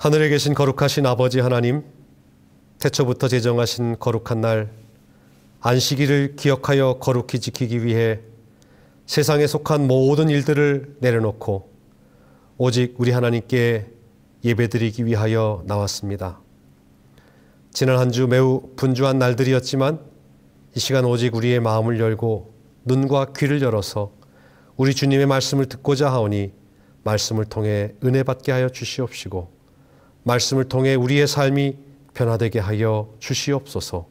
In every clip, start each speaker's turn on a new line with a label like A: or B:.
A: 하늘에 계신 거룩하신 아버지 하나님, 태초부터 제정하신 거룩한 날 안식일을 기억하여 거룩히 지키기 위해 세상에 속한 모든 일들을 내려놓고 오직 우리 하나님께 예배드리기 위하여 나왔습니다. 지난 한 주 매우 분주한 날들이었지만 이 시간 오직 우리의 마음을 열고 눈과 귀를 열어서 우리 주님의 말씀을 듣고자 하오니 말씀을 통해 은혜 받게 하여 주시옵시고 말씀을 통해 우리의 삶이 변화되게 하여 주시옵소서.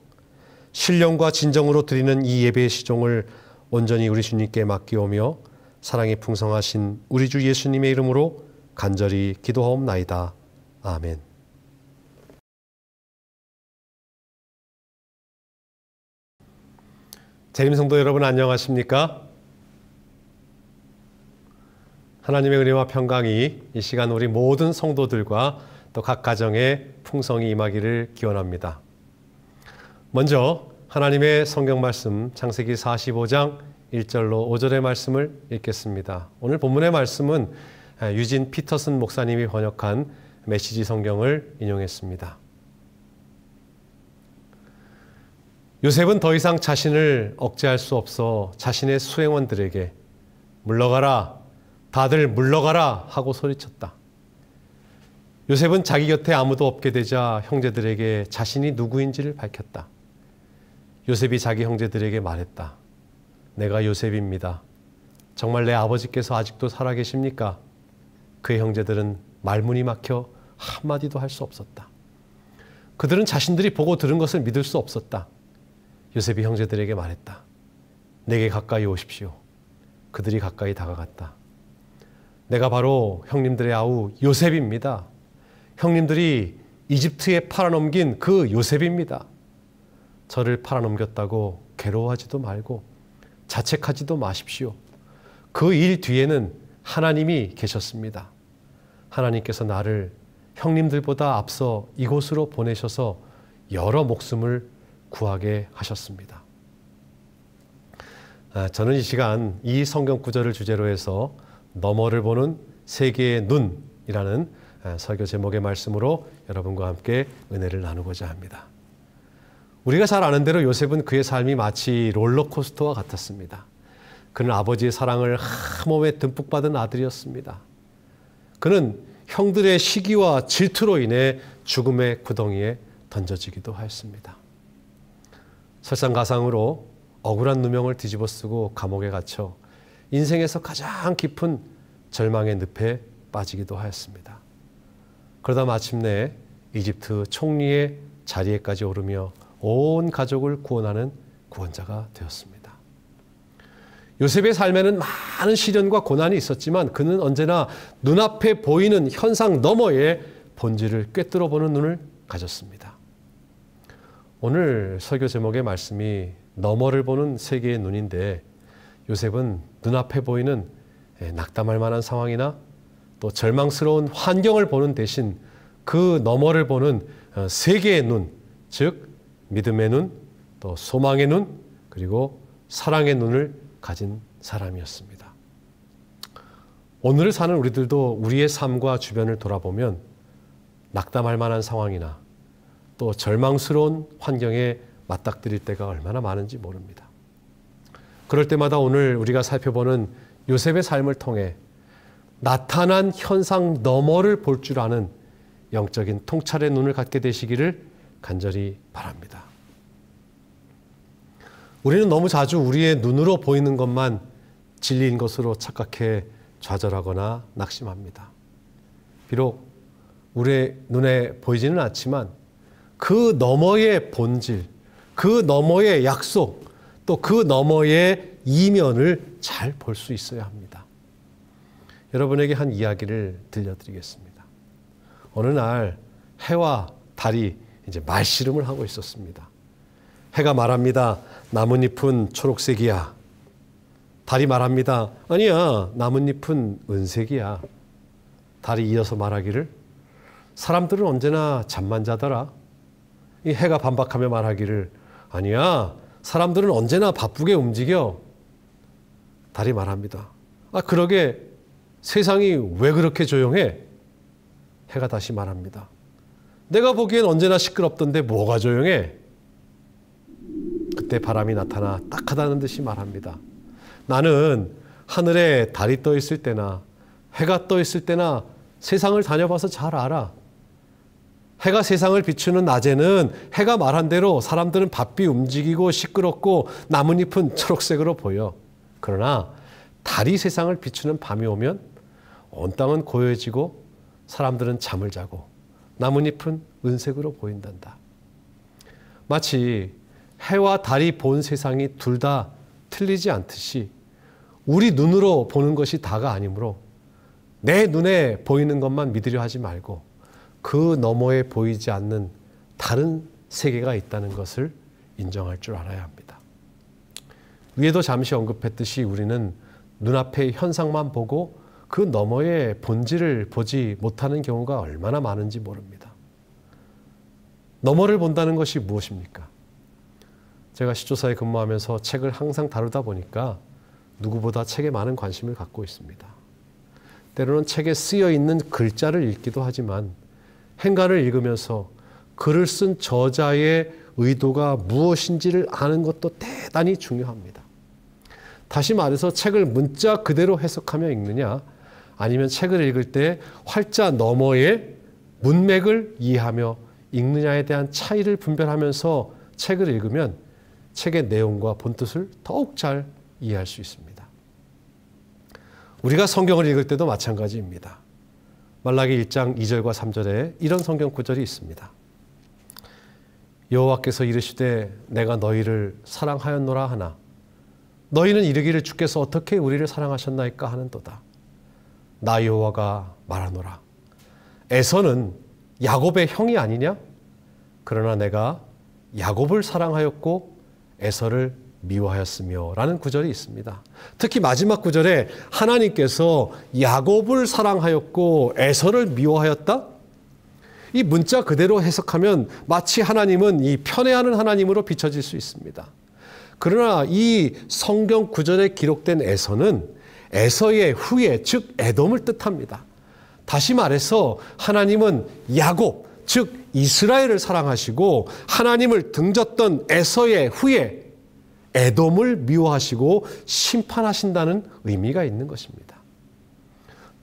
A: 신령과 진정으로 드리는 이 예배의 시종을 온전히 우리 주님께 맡기오며 사랑이 풍성하신 우리 주 예수님의 이름으로 간절히 기도하옵나이다. 아멘. 재림 성도 여러분 안녕하십니까? 하나님의 은혜와 평강이 이 시간 우리 모든 성도들과 또 각 가정에 풍성히 임하기를 기원합니다. 먼저 하나님의 성경 말씀 창세기 45장 1절로 5절의 말씀을 읽겠습니다. 오늘 본문의 말씀은 유진 피터슨 목사님이 번역한 메시지 성경을 인용했습니다. 요셉은 더 이상 자신을 억제할 수 없어 자신의 수행원들에게 물러가라, 다들 물러가라 하고 소리쳤다. 요셉은 자기 곁에 아무도 없게 되자 형제들에게 자신이 누구인지를 밝혔다. 요셉이 자기 형제들에게 말했다. 내가 요셉입니다. 정말 내 아버지께서 아직도 살아계십니까? 그의 형제들은 말문이 막혀 한마디도 할 수 없었다. 그들은 자신들이 보고 들은 것을 믿을 수 없었다. 요셉이 형제들에게 말했다. 내게 가까이 오십시오. 그들이 가까이 다가갔다. 내가 바로 형님들의 아우 요셉입니다. 형님들이 이집트에 팔아넘긴 그 요셉입니다. 저를 팔아넘겼다고 괴로워하지도 말고 자책하지도 마십시오. 그 일 뒤에는 하나님이 계셨습니다. 하나님께서 나를 형님들보다 앞서 이곳으로 보내셔서 여러 목숨을 구하게 하셨습니다. 저는 이 시간 이 성경 구절을 주제로 해서 너머를 보는 세계의 눈이라는 설교 제목의 말씀으로 여러분과 함께 은혜를 나누고자 합니다. 우리가 잘 아는 대로 요셉은 그의 삶이 마치 롤러코스터와 같았습니다. 그는 아버지의 사랑을 한몸에 듬뿍 받은 아들이었습니다. 그는 형들의 시기와 질투로 인해 죽음의 구덩이에 던져지기도 하였습니다. 설상가상으로 억울한 누명을 뒤집어쓰고 감옥에 갇혀 인생에서 가장 깊은 절망의 늪에 빠지기도 하였습니다. 그러다 마침내 이집트 총리의 자리에까지 오르며 온 가족을 구원하는 구원자가 되었습니다. 요셉의 삶에는 많은 시련과 고난이 있었지만 그는 언제나 눈앞에 보이는 현상 너머의 본질을 꿰뚫어 보는 눈을 가졌습니다. 오늘 설교 제목의 말씀이 너머를 보는 세계의 눈인데, 요셉은 눈앞에 보이는 낙담할 만한 상황이나 또 절망스러운 환경을 보는 대신 그 너머를 보는 세계의 눈, 즉 믿음의 눈, 또 소망의 눈, 그리고 사랑의 눈을 가진 사람이었습니다. 오늘을 사는 우리들도 우리의 삶과 주변을 돌아보면 낙담할 만한 상황이나 또 절망스러운 환경에 맞닥뜨릴 때가 얼마나 많은지 모릅니다. 그럴 때마다 오늘 우리가 살펴보는 요셉의 삶을 통해 나타난 현상 너머를 볼 줄 아는 영적인 통찰의 눈을 갖게 되시기를 간절히 바랍니다. 우리는 너무 자주 우리의 눈으로 보이는 것만 진리인 것으로 착각해 좌절하거나 낙심합니다. 비록 우리의 눈에 보이지는 않지만 그 너머의 본질, 그 너머의 약속, 또 그 너머의 이면을 잘 볼 수 있어야 합니다. 여러분에게 한 이야기를 들려드리겠습니다. 어느 날 해와 달이 이제 말씨름을 하고 있었습니다. 해가 말합니다. 나뭇잎은 초록색이야. 달이 말합니다. 아니야, 나뭇잎은 은색이야. 달이 이어서 말하기를, 사람들은 언제나 잠만 자더라. 이 해가 반박하며 말하기를, 아니야, 사람들은 언제나 바쁘게 움직여. 달이 말합니다. 그러게 세상이 왜 그렇게 조용해? 해가 다시 말합니다. 내가 보기엔 언제나 시끄럽던데 뭐가 조용해? 그때 바람이 나타나 딱하다는 듯이 말합니다. 나는 하늘에 달이 떠 있을 때나 해가 떠 있을 때나 세상을 다녀봐서 잘 알아. 해가 세상을 비추는 낮에는 해가 말한 대로 사람들은 바삐 움직이고 시끄럽고 나뭇잎은 초록색으로 보여. 그러나 달이 세상을 비추는 밤이 오면 온 땅은 고요해지고 사람들은 잠을 자고 나뭇잎은 은색으로 보인단다. 마치 해와 달이 본 세상이 둘 다 틀리지 않듯이 우리 눈으로 보는 것이 다가 아니므로 내 눈에 보이는 것만 믿으려 하지 말고 그 너머에 보이지 않는 다른 세계가 있다는 것을 인정할 줄 알아야 합니다. 위에도 잠시 언급했듯이 우리는 눈앞의 현상만 보고 그 너머의 본질을 보지 못하는 경우가 얼마나 많은지 모릅니다. 너머를 본다는 것이 무엇입니까? 제가 시조사에 근무하면서 책을 항상 다루다 보니까 누구보다 책에 많은 관심을 갖고 있습니다. 때로는 책에 쓰여 있는 글자를 읽기도 하지만 행간을 읽으면서 글을 쓴 저자의 의도가 무엇인지를 아는 것도 대단히 중요합니다. 다시 말해서 책을 문자 그대로 해석하며 읽느냐, 아니면 책을 읽을 때 활자 너머의 문맥을 이해하며 읽느냐에 대한 차이를 분별하면서 책을 읽으면 책의 내용과 본뜻을 더욱 잘 이해할 수 있습니다. 우리가 성경을 읽을 때도 마찬가지입니다. 말라기 1장 2절과 3절에 이런 성경 구절이 있습니다. 여호와께서 이르시되 내가 너희를 사랑하였노라 하나 너희는 이르기를 주께서 어떻게 우리를 사랑하셨나이까 하는도다. 나 여호와가 말하노라. 에서는 야곱의 형이 아니냐? 그러나 내가 야곱을 사랑하였고 에서를 미워하였으며 라는 구절이 있습니다. 특히 마지막 구절에 하나님께서 야곱을 사랑하였고 에서를 미워하였다? 이 문자 그대로 해석하면 마치 하나님은 이 편애하는 하나님으로 비춰질 수 있습니다. 그러나 이 성경 구절에 기록된 에서는 에서의 후예, 즉 에돔을 뜻합니다. 다시 말해서 하나님은 야곱, 즉 이스라엘을 사랑하시고 하나님을 등졌던 에서의 후예 에돔을 미워하시고 심판하신다는 의미가 있는 것입니다.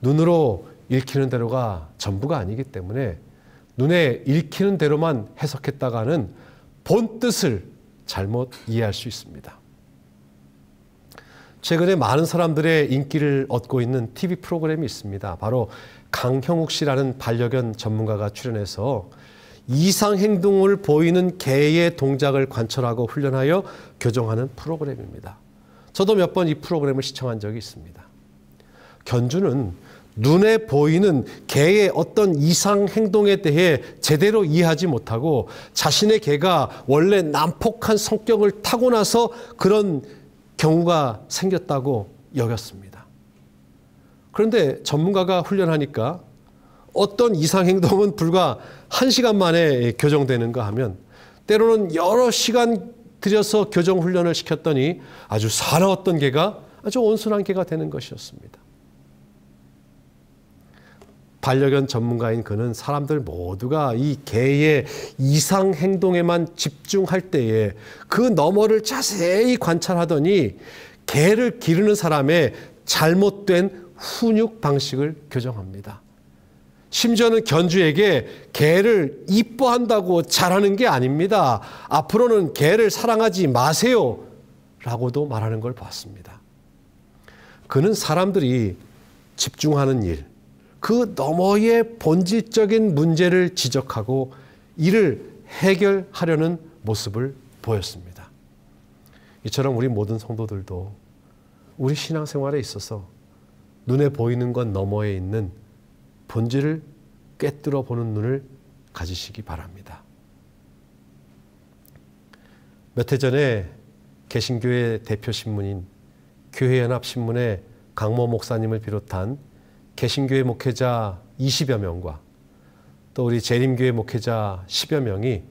A: 눈으로 읽히는 대로가 전부가 아니기 때문에 눈에 읽히는 대로만 해석했다가는 본뜻을 잘못 이해할 수 있습니다. 최근에 많은 사람들의 인기를 얻고 있는 TV 프로그램이 있습니다. 바로 강형욱 씨라는 반려견 전문가가 출연해서 이상 행동을 보이는 개의 동작을 관찰하고 훈련하여 교정하는 프로그램입니다. 저도 몇 번 이 프로그램을 시청한 적이 있습니다. 견주는 눈에 보이는 개의 어떤 이상 행동에 대해 제대로 이해하지 못하고 자신의 개가 원래 난폭한 성격을 타고나서 그런 경우가 생겼다고 여겼습니다. 그런데 전문가가 훈련하니까 어떤 이상 행동은 불과 1시간 만에 교정되는가 하면 때로는 여러 시간 들여서 교정 훈련을 시켰더니 아주 사나웠던 개가 아주 온순한 개가 되는 것이었습니다. 반려견 전문가인 그는 사람들 모두가 이 개의 이상 행동에만 집중할 때에 그 너머를 자세히 관찰하더니 개를 기르는 사람의 잘못된 훈육 방식을 교정합니다. 심지어는 견주에게 개를 이뻐한다고 잘하는 게 아닙니다. 앞으로는 개를 사랑하지 마세요 라고도 말하는 걸 봤습니다. 그는 사람들이 집중하는 일, 그 너머의 본질적인 문제를 지적하고 이를 해결하려는 모습을 보였습니다. 이처럼 우리 모든 성도들도 우리 신앙생활에 있어서 눈에 보이는 것 너머에 있는 본질을 꿰뚫어 보는 눈을 가지시기 바랍니다. 몇 해 전에 개신교회 대표 신문인 교회연합신문의 강모 목사님을 비롯한 개신교회 목회자 20여 명과 또 우리 재림교회 목회자 10여 명이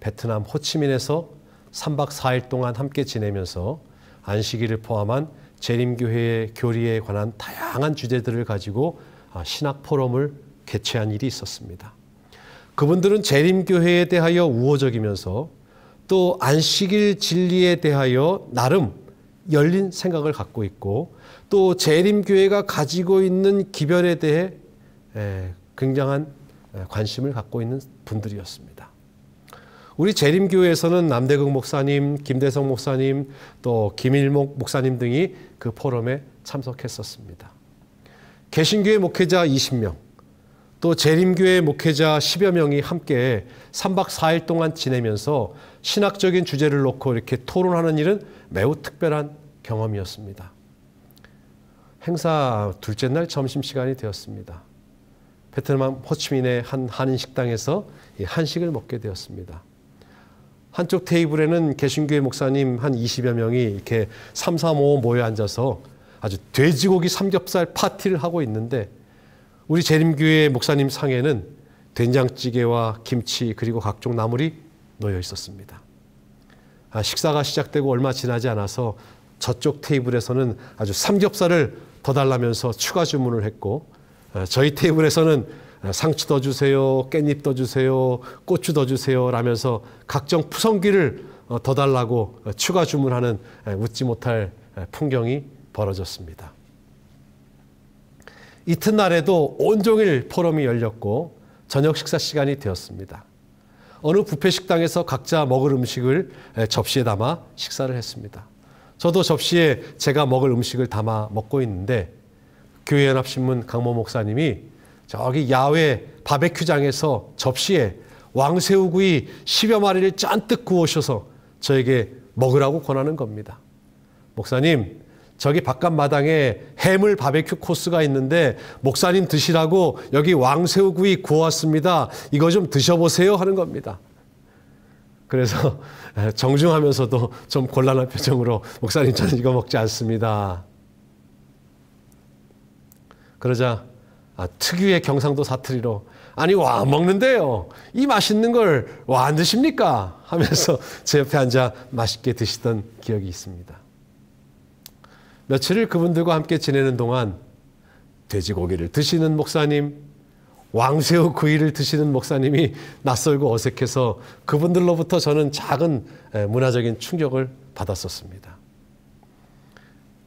A: 베트남 호치민에서 3박 4일 동안 함께 지내면서 안식일을 포함한 재림교회의 교리에 관한 다양한 주제들을 가지고 신학 포럼을 개최한 일이 있었습니다. 그분들은 재림교회에 대하여 우호적이면서 또 안식일 진리에 대하여 나름 열린 생각을 갖고 있고 또 재림교회가 가지고 있는 기별에 대해 굉장한 관심을 갖고 있는 분들이었습니다. 우리 재림교회에서는 남대극 목사님, 김대성 목사님, 또 김일목 목사님 등이 그 포럼에 참석했었습니다. 개신교회 목회자 20명, 또 재림교회 목회자 10여 명이 함께 3박 4일 동안 지내면서 신학적인 주제를 놓고 이렇게 토론하는 일은 매우 특별한 경험이었습니다. 행사 둘째 날 점심시간이 되었습니다. 베트남 호치민의 한 한인 식당에서 한식을 먹게 되었습니다. 한쪽 테이블에는 개신교회 목사님 한 20여 명이 이렇게 3, 4, 5 모여 앉아서 아주 돼지고기 삼겹살 파티를 하고 있는데 우리 재림교회 목사님 상에는 된장찌개와 김치 그리고 각종 나물이 놓여 있었습니다. 식사가 시작되고 얼마 지나지 않아서 저쪽 테이블에서는 아주 삼겹살을 더 달라면서 추가 주문을 했고 저희 테이블에서는 상추 더 주세요, 깻잎 더 주세요, 고추 더 주세요 라면서 각종 푸성귀를 더 달라고 추가 주문하는 웃지 못할 풍경이 벌어졌습니다. 이튿날에도 온종일 포럼이 열렸고 저녁 식사 시간이 되었습니다. 어느 뷔페 식당에서 각자 먹을 음식을 접시에 담아 식사를 했습니다. 저도 접시에 제가 먹을 음식을 담아 먹고 있는데 교회연합신문 강모 목사님이 저기 야외 바베큐장에서 접시에 왕새우구이 10여 마리를 잔뜩 구우셔서 저에게 먹으라고 권하는 겁니다. 목사님, 저기 바깥 마당에 해물 바베큐 코스가 있는데 목사님 드시라고 여기 왕새우구이 구워왔습니다. 이거 좀 드셔보세요 하는 겁니다. 그래서 정중하면서도 좀 곤란한 표정으로 목사님 저는 이거 먹지 않습니다. 그러자 특유의 경상도 사투리로 아니 와 먹는데요. 이 맛있는 걸 와 안 드십니까? 하면서 제 옆에 앉아 맛있게 드시던 기억이 있습니다. 며칠을 그분들과 함께 지내는 동안 돼지고기를 드시는 목사님, 왕새우 구이를 드시는 목사님이 낯설고 어색해서 그분들로부터 저는 작은 문화적인 충격을 받았었습니다.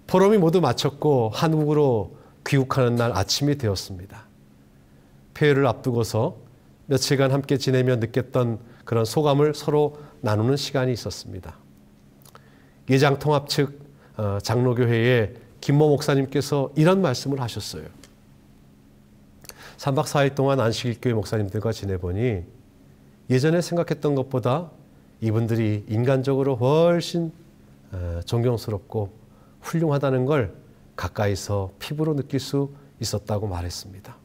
A: 포럼이 모두 마쳤고 한국으로 귀국하는 날 아침이 되었습니다. 폐회를 앞두고서 며칠간 함께 지내며 느꼈던 그런 소감을 서로 나누는 시간이 있었습니다. 예장통합 측 장로교회의 김모 목사님께서 이런 말씀을 하셨어요. 3박 4일 동안 안식일교회 목사님들과 지내보니 예전에 생각했던 것보다 이분들이 인간적으로 훨씬 존경스럽고 훌륭하다는 걸 가까이서 피부로 느낄 수 있었다고 말했습니다.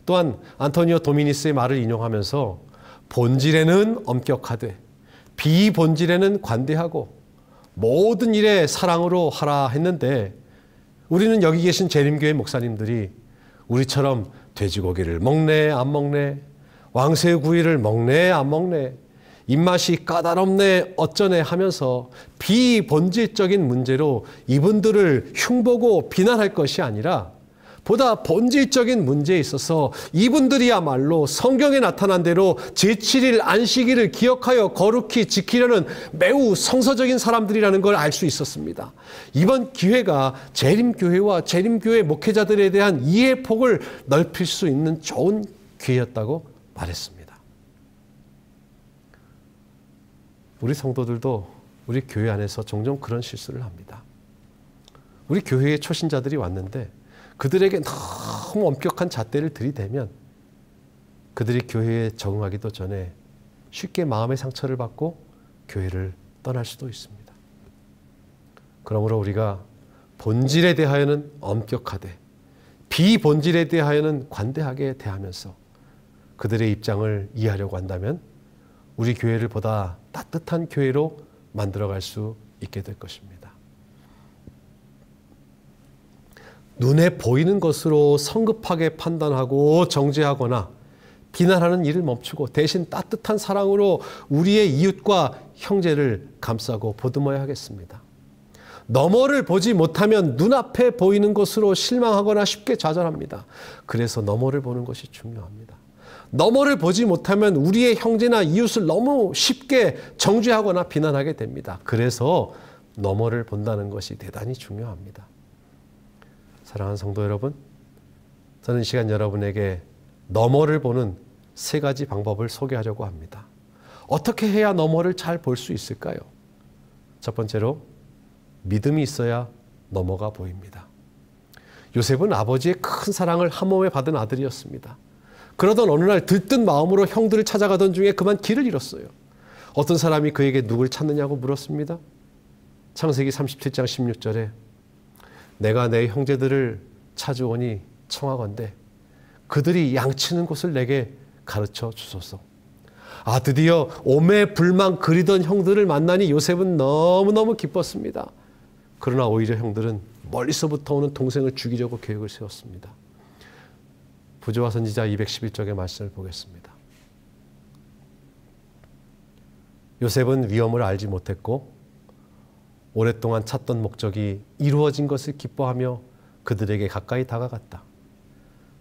A: 또한 안토니오 도미니스의 말을 인용하면서 본질에는 엄격하되 비본질에는 관대하고 모든 일에 사랑으로 하라 했는데, 우리는 여기 계신 재림교회 목사님들이 우리처럼 돼지고기를 먹네 안 먹네, 왕새구이를 먹네 안 먹네, 입맛이 까다롭네 어쩌네 하면서 비본질적인 문제로 이분들을 흉보고 비난할 것이 아니라, 보다 본질적인 문제에 있어서 이분들이야말로 성경에 나타난 대로 제7일 안식일을 기억하여 거룩히 지키려는 매우 성서적인 사람들이라는 걸 알 수 있었습니다. 이번 기회가 재림교회와 재림교회 목회자들에 대한 이해 폭을 넓힐 수 있는 좋은 기회였다고 말했습니다. 우리 성도들도 우리 교회 안에서 종종 그런 실수를 합니다. 우리 교회에 초신자들이 왔는데 그들에게 너무 엄격한 잣대를 들이대면 그들이 교회에 적응하기도 전에 쉽게 마음의 상처를 받고 교회를 떠날 수도 있습니다. 그러므로 우리가 본질에 대하여는 엄격하되 비본질에 대하여는 관대하게 대하면서 그들의 입장을 이해하려고 한다면 우리 교회를 보다 따뜻한 교회로 만들어갈 수 있게 될 것입니다. 눈에 보이는 것으로 성급하게 판단하고 정죄하거나 비난하는 일을 멈추고 대신 따뜻한 사랑으로 우리의 이웃과 형제를 감싸고 보듬어야 하겠습니다. 너머를 보지 못하면 눈앞에 보이는 것으로 실망하거나 쉽게 좌절합니다. 그래서 너머를 보는 것이 중요합니다. 너머를 보지 못하면 우리의 형제나 이웃을 너무 쉽게 정죄하거나 비난하게 됩니다. 그래서 너머를 본다는 것이 대단히 중요합니다. 사랑하는 성도 여러분, 저는 이 시간 여러분에게 너머를 보는 3가지 방법을 소개하려고 합니다. 어떻게 해야 너머를 잘 볼 수 있을까요? 첫 번째로, 믿음이 있어야 너머가 보입니다. 요셉은 아버지의 큰 사랑을 한 몸에 받은 아들이었습니다. 그러던 어느 날 들뜬 마음으로 형들을 찾아가던 중에 그만 길을 잃었어요. 어떤 사람이 그에게 누굴 찾느냐고 물었습니다. 창세기 37장 16절에 내가 내 형제들을 찾아오니 청하건대 그들이 양치는 곳을 내게 가르쳐 주소서. 드디어 오매불망 그리던 형들을 만나니 요셉은 너무너무 기뻤습니다. 그러나 오히려 형들은 멀리서부터 오는 동생을 죽이려고 계획을 세웠습니다. 부조와 선지자 211쪽의 말씀을 보겠습니다. 요셉은 위험을 알지 못했고 오랫동안 찾던 목적이 이루어진 것을 기뻐하며 그들에게 가까이 다가갔다.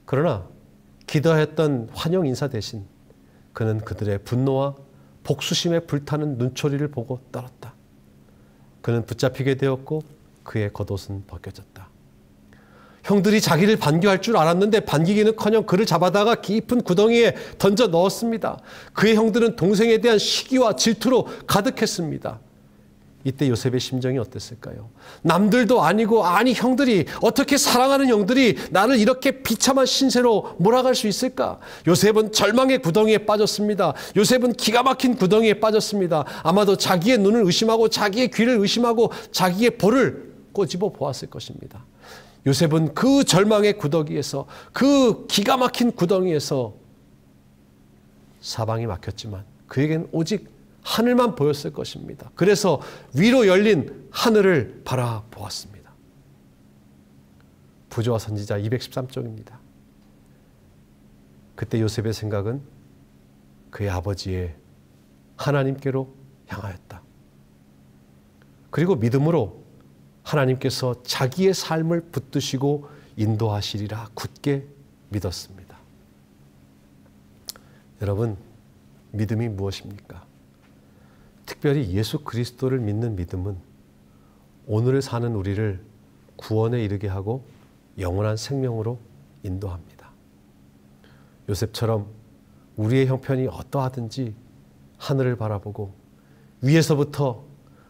A: 그러나 기대했던 환영 인사 대신 그는 그들의 분노와 복수심에 불타는 눈초리를 보고 떨었다. 그는 붙잡히게 되었고 그의 겉옷은 벗겨졌다. 형들이 자기를 반겨할 줄 알았는데 반기기는커녕 그를 잡아다가 깊은 구덩이에 던져 넣었습니다. 그의 형들은 동생에 대한 시기와 질투로 가득했습니다. 이때 요셉의 심정이 어땠을까요? 남들도 아니고 형들이, 어떻게 사랑하는 형들이 나를 이렇게 비참한 신세로 몰아갈 수 있을까? 요셉은 절망의 구덩이에 빠졌습니다. 요셉은 기가 막힌 구덩이에 빠졌습니다. 아마도 자기의 눈을 의심하고 자기의 귀를 의심하고 자기의 볼을 꼬집어 보았을 것입니다. 요셉은 그 절망의 구덩이에서, 그 기가 막힌 구덩이에서 사방이 막혔지만 그에겐 오직 하늘만 보였을 것입니다. 그래서 위로 열린 하늘을 바라보았습니다. 부조와 선지자 213쪽입니다. 그때 요셉의 생각은 그의 아버지의 하나님께로 향하였다. 그리고 믿음으로 하나님께서 자기의 삶을 붙드시고 인도하시리라 굳게 믿었습니다. 여러분, 믿음이 무엇입니까? 특별히 예수 그리스도를 믿는 믿음은 오늘을 사는 우리를 구원에 이르게 하고 영원한 생명으로 인도합니다. 요셉처럼 우리의 형편이 어떠하든지 하늘을 바라보고 위에서부터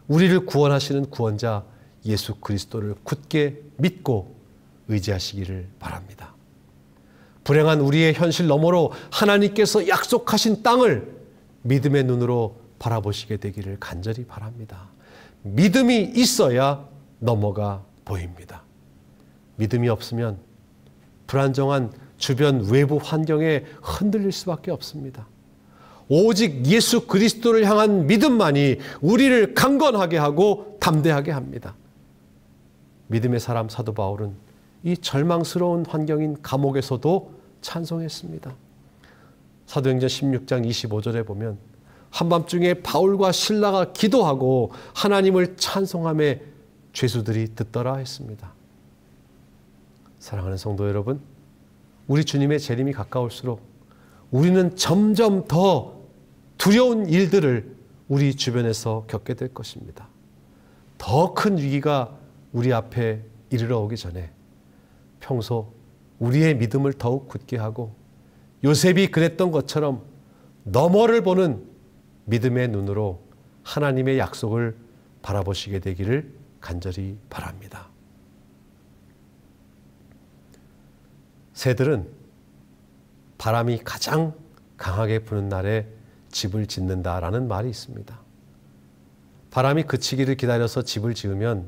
A: 우리를 구원하시는 구원자 예수 그리스도를 굳게 믿고 의지하시기를 바랍니다. 불행한 우리의 현실 너머로 하나님께서 약속하신 땅을 믿음의 눈으로 바라보시게 되기를 간절히 바랍니다. 믿음이 있어야 넘어가 보입니다. 믿음이 없으면 불안정한 주변 외부 환경에 흔들릴 수밖에 없습니다. 오직 예수 그리스도를 향한 믿음만이 우리를 강건하게 하고 담대하게 합니다. 믿음의 사람 사도 바울은 이 절망스러운 환경인 감옥에서도 찬송했습니다. 사도행전 16장 25절에 보면 한밤중에 바울과 실라가 기도하고 하나님을 찬송하며 죄수들이 듣더라 했습니다. 사랑하는 성도 여러분, 우리 주님의 재림이 가까울수록 우리는 점점 더 두려운 일들을 우리 주변에서 겪게 될 것입니다. 더 큰 위기가 우리 앞에 이르러 오기 전에 평소 우리의 믿음을 더욱 굳게 하고 요셉이 그랬던 것처럼 너머를 보는 믿음의 눈으로 하나님의 약속을 바라보시게 되기를 간절히 바랍니다. 새들은 바람이 가장 강하게 부는 날에 집을 짓는다라는 말이 있습니다. 바람이 그치기를 기다려서 집을 지으면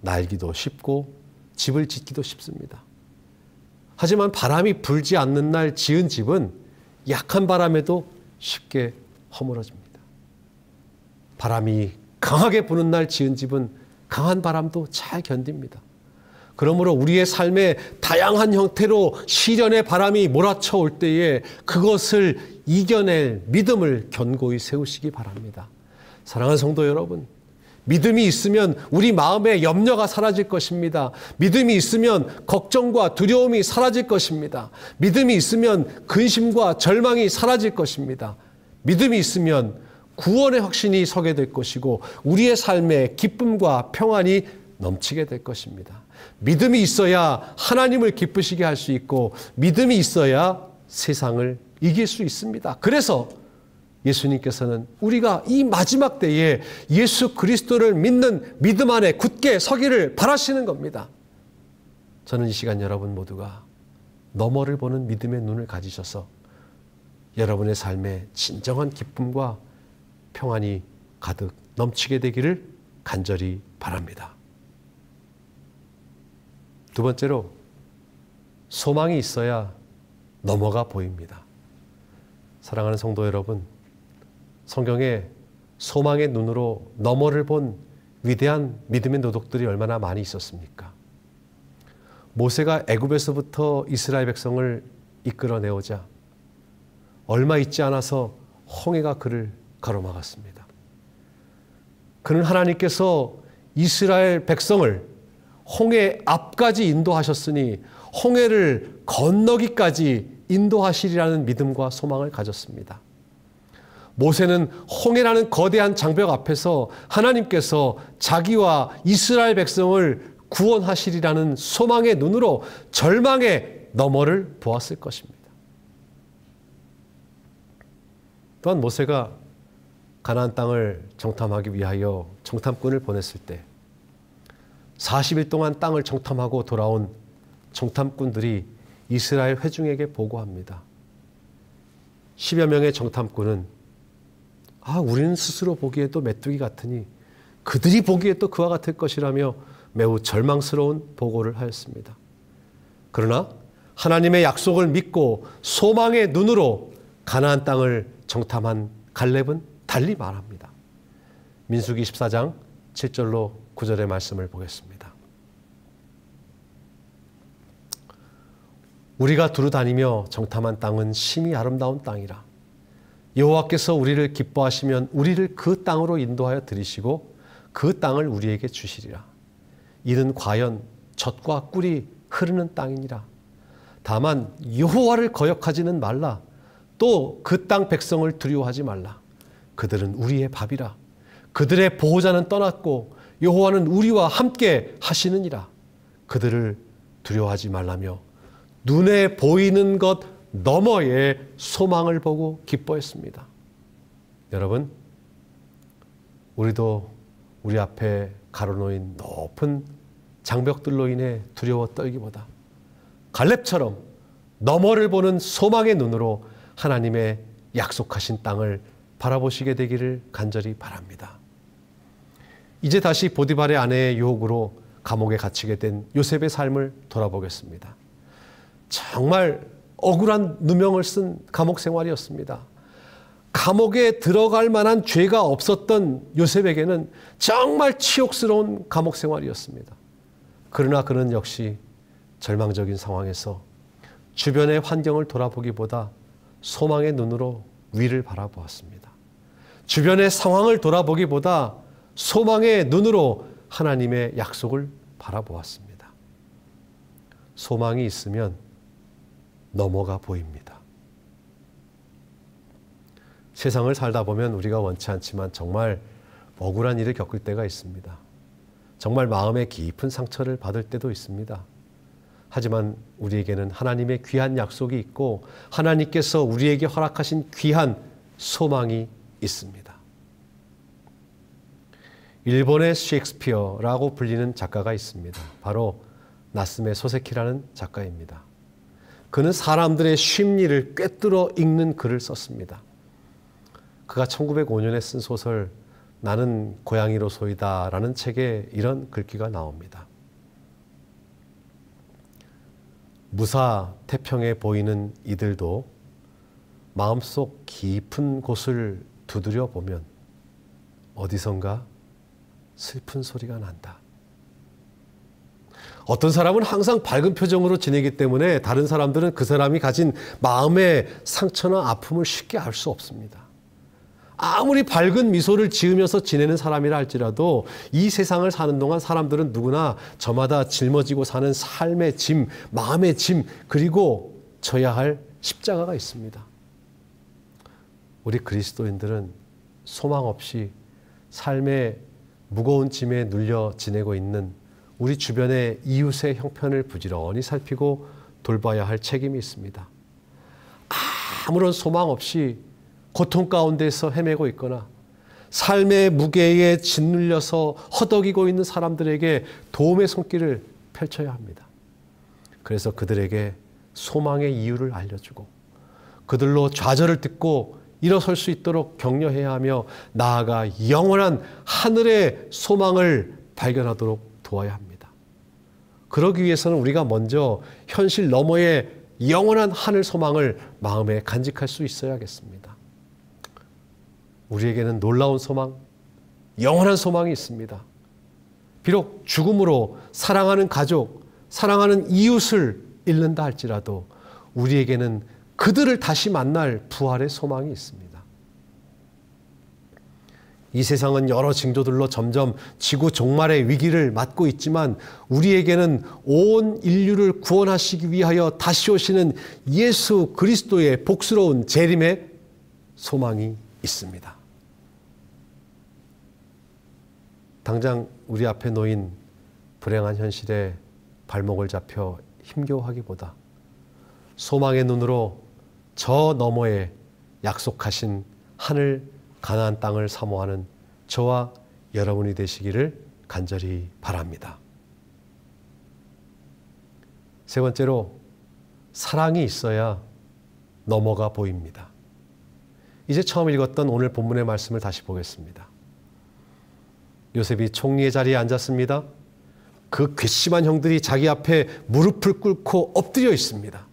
A: 날기도 쉽고 집을 짓기도 쉽습니다. 하지만 바람이 불지 않는 날 지은 집은 약한 바람에도 쉽게 허물어집니다. 바람이 강하게 부는 날 지은 집은 강한 바람도 잘 견딥니다. 그러므로 우리의 삶에 다양한 형태로 시련의 바람이 몰아쳐 올 때에 그것을 이겨낼 믿음을 견고히 세우시기 바랍니다. 사랑하는 성도 여러분, 믿음이 있으면 우리 마음의 염려가 사라질 것입니다. 믿음이 있으면 걱정과 두려움이 사라질 것입니다. 믿음이 있으면 근심과 절망이 사라질 것입니다. 믿음이 있으면 구원의 확신이 서게 될 것이고 우리의 삶에 기쁨과 평안이 넘치게 될 것입니다. 믿음이 있어야 하나님을 기쁘시게 할 수 있고 믿음이 있어야 세상을 이길 수 있습니다. 그래서 예수님께서는 우리가 이 마지막 때에 예수 그리스도를 믿는 믿음 안에 굳게 서기를 바라시는 겁니다. 저는 이 시간 여러분 모두가 너머를 보는 믿음의 눈을 가지셔서 여러분의 삶에 진정한 기쁨과 평안이 가득 넘치게 되기를 간절히 바랍니다. 두 번째로, 소망이 있어야 너머가 보입니다. 사랑하는 성도 여러분, 성경에 소망의 눈으로 너머를 본 위대한 믿음의 도덕들이 얼마나 많이 있었습니까? 모세가 애굽에서부터 이스라엘 백성을 이끌어내오자 얼마 있지 않아서 홍해가 그를 가로막았습니다. 그는 하나님께서 이스라엘 백성을 홍해 앞까지 인도하셨으니 홍해를 건너기까지 인도하시리라는 믿음과 소망을 가졌습니다. 모세는 홍해라는 거대한 장벽 앞에서 하나님께서 자기와 이스라엘 백성을 구원하시리라는 소망의 눈으로 절망의 너머를 보았을 것입니다. 또한 모세가 가나안 땅을 정탐하기 위하여 정탐꾼을 보냈을 때 40일 동안 땅을 정탐하고 돌아온 정탐꾼들이 이스라엘 회중에게 보고합니다. 10여 명의 정탐꾼은 우리는 스스로 보기에도 메뚜기 같으니 그들이 보기에도 그와 같을 것이라며 매우 절망스러운 보고를 하였습니다. 그러나 하나님의 약속을 믿고 소망의 눈으로 가나안 땅을 정탐한 갈렙은 달리 말합니다. 민수기 14장 7절로 9절의 말씀을 보겠습니다. 우리가 두루 다니며 정탐한 땅은 심히 아름다운 땅이라. 여호와께서 우리를 기뻐하시면 우리를 그 땅으로 인도하여 들이시고 그 땅을 우리에게 주시리라. 이는 과연 젖과 꿀이 흐르는 땅이니라. 다만 여호와를 거역하지는 말라. 또 그 땅 백성을 두려워하지 말라. 그들은 우리의 밥이라. 그들의 보호자는 떠났고 여호와는 우리와 함께 하시느니라. 그들을 두려워하지 말라며 눈에 보이는 것 너머의 소망을 보고 기뻐했습니다. 여러분, 우리도 우리 앞에 가로놓인 높은 장벽들로 인해 두려워 떨기보다 갈렙처럼 너머를 보는 소망의 눈으로 하나님의 약속하신 땅을 바라보시게 되기를 간절히 바랍니다. 이제 다시 보디발의 아내의 유혹으로 감옥에 갇히게 된 요셉의 삶을 돌아보겠습니다. 정말 억울한 누명을 쓴 감옥 생활이었습니다. 감옥에 들어갈 만한 죄가 없었던 요셉에게는 정말 치욕스러운 감옥 생활이었습니다. 그러나 그는 역시 절망적인 상황에서 주변의 환경을 돌아보기보다 소망의 눈으로 위를 바라보았습니다. 주변의 상황을 돌아보기보다 소망의 눈으로 하나님의 약속을 바라보았습니다. 소망이 있으면 넘어가 보입니다. 세상을 살다 보면 우리가 원치 않지만 정말 억울한 일을 겪을 때가 있습니다. 정말 마음의 깊은 상처를 받을 때도 있습니다. 하지만 우리에게는 하나님의 귀한 약속이 있고 하나님께서 우리에게 허락하신 귀한 소망이 있습니다. 일본의 셰익스피어라고 불리는 작가가 있습니다. 바로 나스메 소세키라는 작가입니다. 그는 사람들의 심리를 꿰뚫어 읽는 글을 썼습니다. 그가 1905년에 쓴 소설 나는 고양이로소이다 라는 책에 이런 글귀가 나옵니다. 무사태평해 보이는 이들도 마음속 깊은 곳을 두드려 보면 어디선가 슬픈 소리가 난다. 어떤 사람은 항상 밝은 표정으로 지내기 때문에 다른 사람들은 그 사람이 가진 마음의 상처나 아픔을 쉽게 알 수 없습니다. 아무리 밝은 미소를 지으면서 지내는 사람이라 할지라도 이 세상을 사는 동안 사람들은 누구나 저마다 짊어지고 사는 삶의 짐, 마음의 짐, 그리고 져야 할 십자가가 있습니다. 우리 그리스도인들은 소망 없이 삶의 무거운 짐에 눌려 지내고 있는 우리 주변의 이웃의 형편을 부지런히 살피고 돌봐야 할 책임이 있습니다. 아무런 소망 없이 고통 가운데서 헤매고 있거나 삶의 무게에 짓눌려서 허덕이고 있는 사람들에게 도움의 손길을 펼쳐야 합니다. 그래서 그들에게 소망의 이유를 알려주고 그들로 좌절을 듣고 일어설 수 있도록 격려해야 하며 나아가 영원한 하늘의 소망을 발견하도록 도와야 합니다. 그러기 위해서는 우리가 먼저 현실 너머의 영원한 하늘 소망을 마음에 간직할 수 있어야겠습니다. 우리에게는 놀라운 소망, 영원한 소망이 있습니다. 비록 죽음으로 사랑하는 가족, 사랑하는 이웃을 잃는다 할지라도 우리에게는 그들을 다시 만날 부활의 소망이 있습니다. 이 세상은 여러 징조들로 점점 지구 종말의 위기를 맞고 있지만 우리에게는 온 인류를 구원하시기 위하여 다시 오시는 예수 그리스도의 복스러운 재림의 소망이 있습니다. 당장 우리 앞에 놓인 불행한 현실에 발목을 잡혀 힘겨워하기보다 소망의 눈으로 저 너머에 약속하신 하늘 가나안 땅을 사모하는 저와 여러분이 되시기를 간절히 바랍니다. 세 번째로 사랑이 있어야 넘어가 보입니다. 이제 처음 읽었던 오늘 본문의 말씀을 다시 보겠습니다. 요셉이 총리의 자리에 앉았습니다. 그 괘씸한 형들이 자기 앞에 무릎을 꿇고 엎드려 있습니다.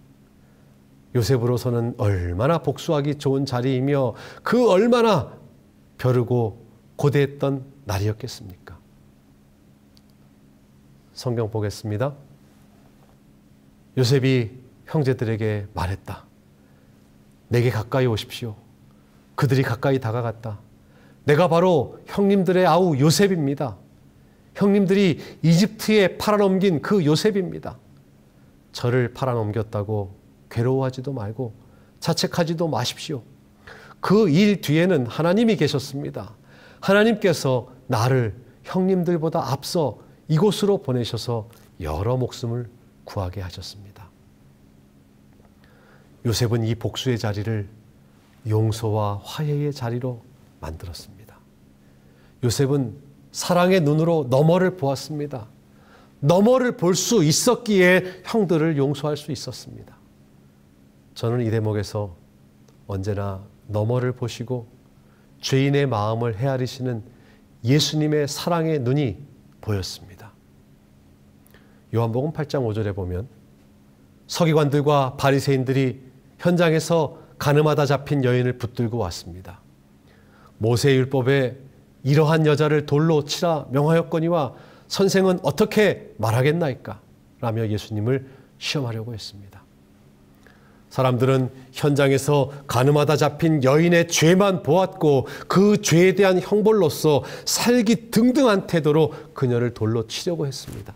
A: 요셉으로서는 얼마나 복수하기 좋은 자리이며 그 얼마나 벼르고 고대했던 날이었겠습니까? 성경 보겠습니다. 요셉이 형제들에게 말했다. 내게 가까이 오십시오. 그들이 가까이 다가갔다. 내가 바로 형님들의 아우 요셉입니다. 형님들이 이집트에 팔아넘긴 그 요셉입니다. 저를 팔아넘겼다고 괴로워하지도 말고 자책하지도 마십시오. 그 일 뒤에는 하나님이 계셨습니다. 하나님께서 나를 형님들보다 앞서 이곳으로 보내셔서 여러 목숨을 구하게 하셨습니다. 요셉은 이 복수의 자리를 용서와 화해의 자리로 만들었습니다. 요셉은 사랑의 눈으로 너머를 보았습니다. 너머를 볼 수 있었기에 형들을 용서할 수 있었습니다. 저는 이 대목에서 언제나 너머를 보시고 죄인의 마음을 헤아리시는 예수님의 사랑의 눈이 보였습니다. 요한복음 8장 5절에 보면 서기관들과 바리새인들이 현장에서 가늠하다 잡힌 여인을 붙들고 왔습니다. 모세의 율법에 이러한 여자를 돌로 치라 명하였거니와 선생은 어떻게 말하겠나이까? 라며 예수님을 시험하려고 했습니다. 사람들은 현장에서 가늠하다 잡힌 여인의 죄만 보았고 그 죄에 대한 형벌로서 살기등등한 태도로 그녀를 돌로 치려고 했습니다.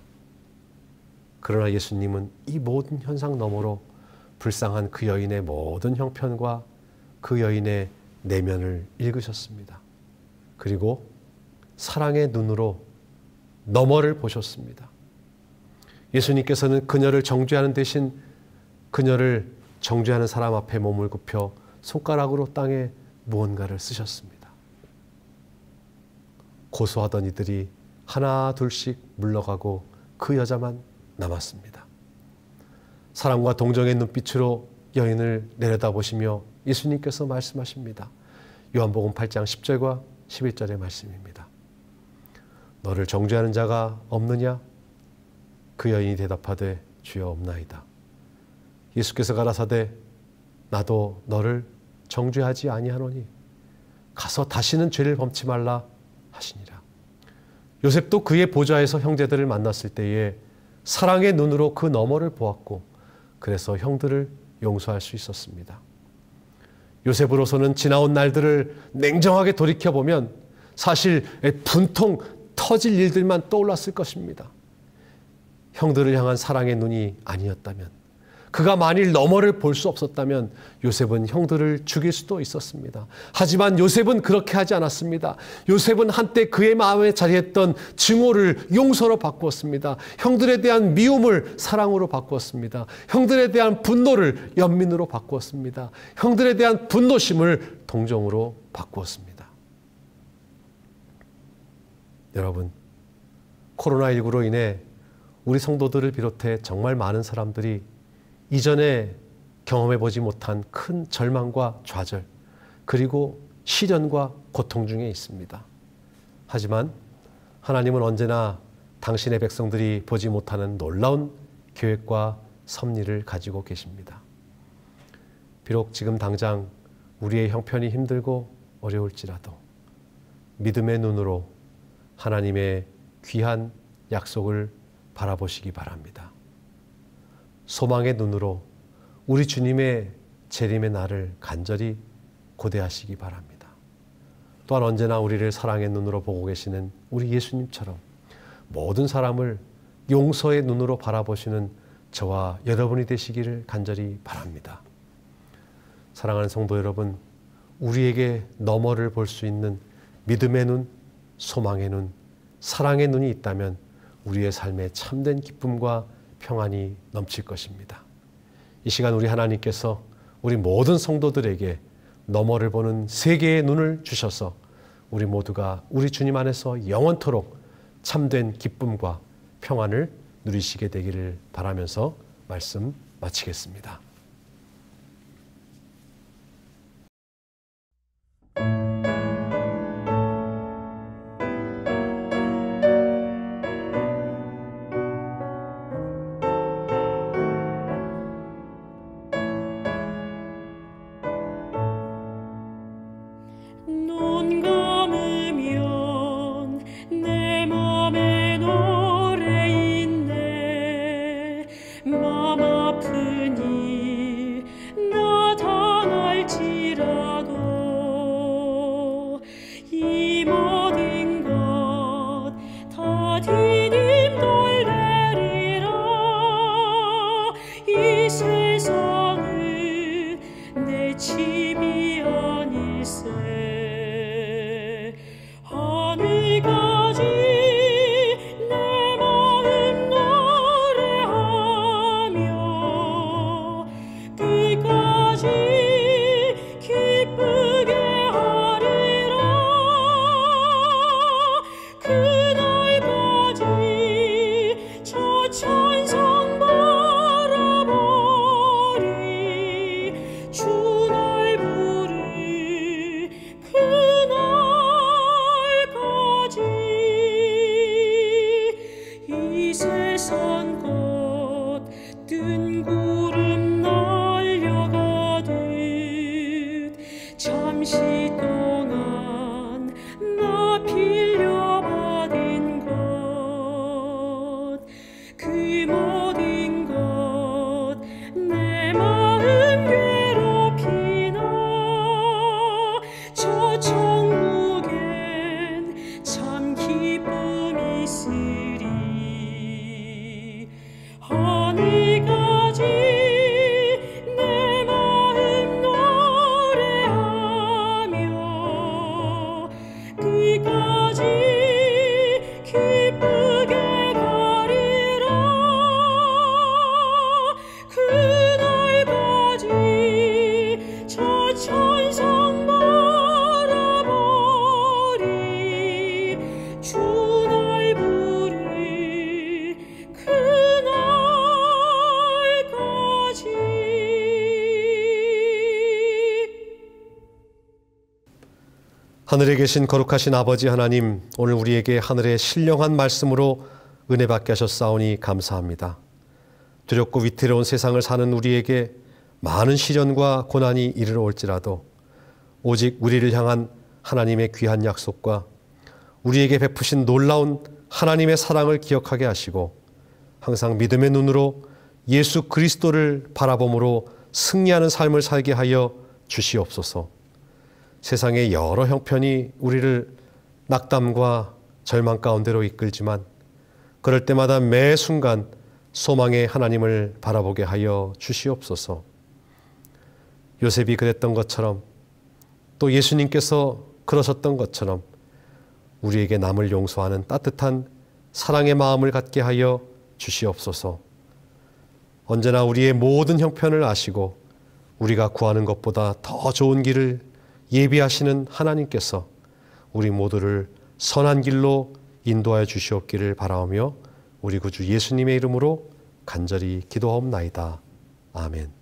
A: 그러나 예수님은 이 모든 현상 너머로 불쌍한 그 여인의 모든 형편과 그 여인의 내면을 읽으셨습니다. 그리고 사랑의 눈으로 너머를 보셨습니다. 예수님께서는 그녀를 정죄하는 대신 그녀를 정죄하는 사람 앞에 몸을 굽혀 손가락으로 땅에 무언가를 쓰셨습니다. 고소하던 이들이 하나 둘씩 물러가고 그 여자만 남았습니다. 사랑과 동정의 눈빛으로 여인을 내려다보시며 예수님께서 말씀하십니다. 요한복음 8장 10절과 11절의 말씀입니다. 너를 정죄하는 자가 없느냐? 그 여인이 대답하되 주여 없나이다. 예수께서 가라사대 나도 너를 정죄하지 아니하노니 가서 다시는 죄를 범치 말라 하시니라. 요셉도 그의 보좌에서 형제들을 만났을 때에 사랑의 눈으로 그 너머를 보았고 그래서 형들을 용서할 수 있었습니다. 요셉으로서는 지나온 날들을 냉정하게 돌이켜보면 사실 분통 터질 일들만 떠올랐을 것입니다. 형들을 향한 사랑의 눈이 아니었다면, 그가 만일 너머를 볼 수 없었다면 요셉은 형들을 죽일 수도 있었습니다. 하지만 요셉은 그렇게 하지 않았습니다. 요셉은 한때 그의 마음에 자리했던 증오를 용서로 바꾸었습니다. 형들에 대한 미움을 사랑으로 바꾸었습니다. 형들에 대한 분노를 연민으로 바꾸었습니다. 형들에 대한 분노심을 동정으로 바꾸었습니다. 여러분, 코로나19로 인해 우리 성도들을 비롯해 정말 많은 사람들이 이전에 경험해보지 못한 큰 절망과 좌절, 그리고 시련과 고통 중에 있습니다. 하지만 하나님은 언제나 당신의 백성들이 보지 못하는 놀라운 계획과 섭리를 가지고 계십니다. 비록 지금 당장 우리의 형편이 힘들고 어려울지라도 믿음의 눈으로 하나님의 귀한 약속을 바라보시기 바랍니다. 소망의 눈으로 우리 주님의 재림의 날을 간절히 고대하시기 바랍니다. 또한 언제나 우리를 사랑의 눈으로 보고 계시는 우리 예수님처럼 모든 사람을 용서의 눈으로 바라보시는 저와 여러분이 되시기를 간절히 바랍니다. 사랑하는 성도 여러분, 우리에게 너머를 볼 수 있는 믿음의 눈, 소망의 눈, 사랑의 눈이 있다면 우리의 삶에 참된 기쁨과 평안이 넘칠 것입니다. 이 시간 우리 하나님께서 우리 모든 성도들에게 너머를 보는 세계의 눈을 주셔서 우리 모두가 우리 주님 안에서 영원토록 참된 기쁨과 평안을 누리시게 되기를 바라면서 말씀 마치겠습니다.
B: 마음 아프니
A: 하늘에 계신 거룩하신 아버지 하나님, 오늘 우리에게 하늘의 신령한 말씀으로 은혜 받게 하셨사오니 감사합니다. 두렵고 위태로운 세상을 사는 우리에게 많은 시련과 고난이 이르러 올지라도 오직 우리를 향한 하나님의 귀한 약속과 우리에게 베푸신 놀라운 하나님의 사랑을 기억하게 하시고 항상 믿음의 눈으로 예수 그리스도를 바라봄으로 승리하는 삶을 살게 하여 주시옵소서. 세상의 여러 형편이 우리를 낙담과 절망 가운데로 이끌지만 그럴 때마다 매 순간 소망의 하나님을 바라보게 하여 주시옵소서. 요셉이 그랬던 것처럼 또 예수님께서 그러셨던 것처럼 우리에게 남을 용서하는 따뜻한 사랑의 마음을 갖게 하여 주시옵소서. 언제나 우리의 모든 형편을 아시고 우리가 구하는 것보다 더 좋은 길을 예비하시는 하나님께서 우리 모두를 선한 길로 인도하여 주시옵기를 바라오며 우리 구주 예수님의 이름으로 간절히 기도하옵나이다. 아멘.